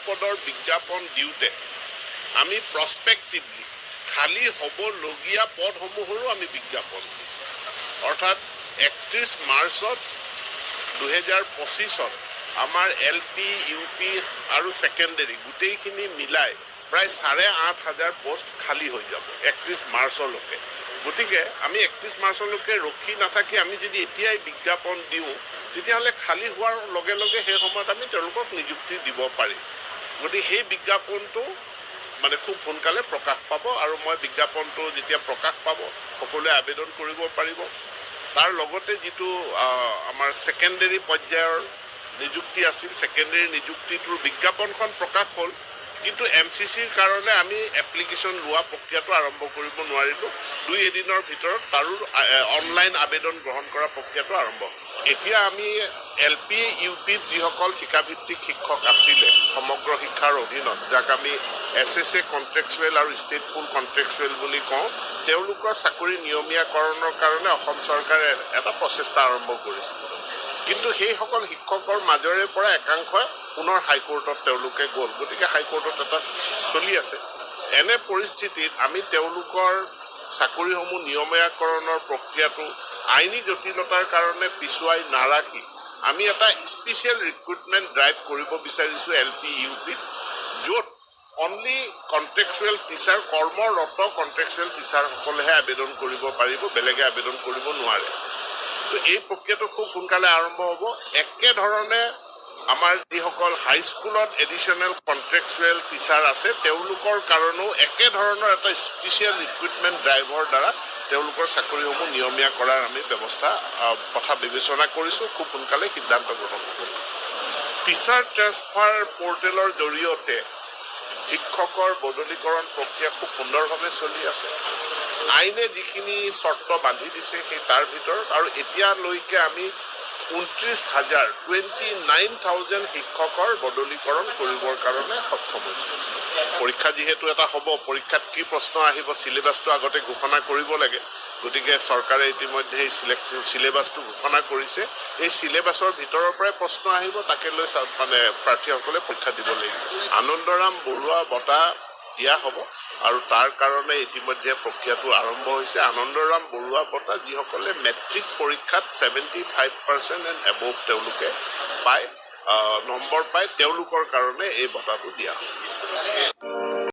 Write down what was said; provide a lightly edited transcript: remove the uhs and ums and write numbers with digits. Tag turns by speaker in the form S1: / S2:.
S1: পদৰ বিজ্ঞাপন দিওঁতে আমি প্ৰস্পেক্টিভলি খালী হ'বলগীয়া পদসমূহৰো আমি বিজ্ঞাপন দিওঁ। অৰ্থাৎ 31 মাৰ্চত 2025 আমাৰ LP, UP আৰু ছেকেণ্ডেৰী গোটেইখিনি মিলাই প্ৰায় 8,500 পোষ্ট খালী হৈ যাব 31 মাৰ্চলৈকে। গতিকে আমি 31 মাৰ্চলৈকে ৰখি নাথাকি আমি যদি এতিয়াই বিজ্ঞাপন দিওঁ তেতিয়াহ'লে খালী হোৱাৰ লগে লগে সেই সময়ত আমি তেওঁলোকক নিযুক্তি দিব পাৰিম। গতিকে সেই বিজ্ঞাপনটো মানে খুব সোনকালে প্ৰকাশ পাব আৰু মই বিজ্ঞাপনটো যেতিয়া প্ৰকাশ পাব সকলোৱে আবেদন কৰিব পাৰিব। তাৰ লগতে যিটো আমাৰ ছেকেণ্ডেৰী পৰ্যায়ৰ নিযুক্তি আছিল, ছেকেণ্ডেৰী নিযুক্তিটোৰ বিজ্ঞাপনখন প্ৰকাশ হ'ল, কিন্তু MCCৰ কাৰণে আমি এপ্লিকেশ্যন লোৱা প্ৰক্ৰিয়াটো আৰম্ভ কৰিব নোৱাৰিলোঁ। 2 এদিনৰ ভিতৰত তাৰো অনলাইন আবেদন গ্ৰহণ কৰা প্ৰক্ৰিয়াটো আৰম্ভ হ'ল। এতিয়া আমি LP, UPত যিসকল ঠিকাভিত্তিক শিক্ষক আছিলে সমগ্ৰ শিক্ষাৰ অধীনত, যাক আমি SSA কণ্ট্ৰেকচুৱেল আৰু ষ্টেট পুল কণ্ট্ৰেকচুৱেল বুলি কওঁ, তেওঁলোকৰ চাকৰি নিয়মীয়াকৰণৰ কাৰণে অসম চৰকাৰে এটা প্ৰচেষ্টা আৰম্ভ কৰিছিল। কিন্তু সেইসকল শিক্ষকৰ মাজৰে পৰা একাংশই পুনৰ হাইকোৰ্টত তেওঁলোকে গ'ল। গতিকে হাইকোৰ্টত এটা চলি আছে। এনে পৰিস্থিতিত আমি তেওঁলোকৰ চাকৰিসমূহ নিয়মীয়াকৰণৰ প্ৰক্ৰিয়াটো আইনী জটিলতাৰ কাৰণে পিছুৱাই নাৰাখি আমি এটা স্পেচিয়েল ৰিক্ৰুটমেণ্ট ড্ৰাইভ কৰিব বিচাৰিছোঁ LP, UPত, য'ত অনলি কণ্ট্ৰেকচুৱেল টিচাৰ, কৰ্মৰত কণ্ট্ৰেকচুৱেল টিচাৰসকলেহে আবেদন কৰিব পাৰিব, বেলেগে আবেদন কৰিব নোৱাৰে। তো এই প্ৰক্ৰিয়াটো খুব সোনকালে আৰম্ভ হ'ব। একেধৰণে আমাৰ যিসকল হাইস্কুলত এডিশ্যনেল কণ্ট্ৰেকচুৱেল টিচাৰ আছে তেওঁলোকৰ কাৰণেও একেধৰণৰ এটা স্পেচিয়েল ৰিক্ৰুটমেণ্ট ড্ৰাইভৰ দ্বাৰা তেওঁলোকৰ চাকৰিসমূহ নিয়মীয়া কৰাৰ আমি ব্যৱস্থা কথা বিবেচনা কৰিছোঁ। খুব সোনকালে সিদ্ধান্ত গ্ৰহণ কৰিম। টিচাৰ ট্ৰেন্সফাৰ পৰ্টেলৰ জৰিয়তে শিক্ষকৰ বদলীকৰণ প্ৰক্ৰিয়া খুব সুন্দৰভাৱে চলি আছে। আইনে যিখিনি চৰ্ত বান্ধি দিছে সেই তাৰ ভিতৰত, আৰু এতিয়ালৈকে আমি 29,000 শিক্ষকৰ বদলীকৰণ কৰিবৰ কাৰণে সক্ষম হৈছোঁ। পৰীক্ষা যিহেতু এটা হ'ব, পৰীক্ষাত কি প্ৰশ্ন আহিব চিলেবাছটো আগতে ঘোষণা কৰিব লাগে। গতিকে চৰকাৰে ইতিমধ্যে এই চিলেবাছটো ঘোষণা কৰিছে। এই চিলেবাছৰ ভিতৰৰ পৰাই প্ৰশ্ন আহিব, তাকে লৈ মানে প্ৰাৰ্থীসকলে পৰীক্ষা দিব লাগিব। আনন্দৰাম বৰুৱা বঁটা দিয়া হ'ব আৰু তাৰ কাৰণে ইতিমধ্যে প্ৰক্ৰিয়াটো আৰম্ভ হৈছে। আনন্দৰাম বৰুৱা বঁটা যিসকলে মেট্ৰিক পৰীক্ষাত 75% এণ্ড এবভ তেওঁলোকে পায়, নম্বৰ পায়, তেওঁলোকৰ কাৰণে এই বঁটাটো দিয়া হ'ব।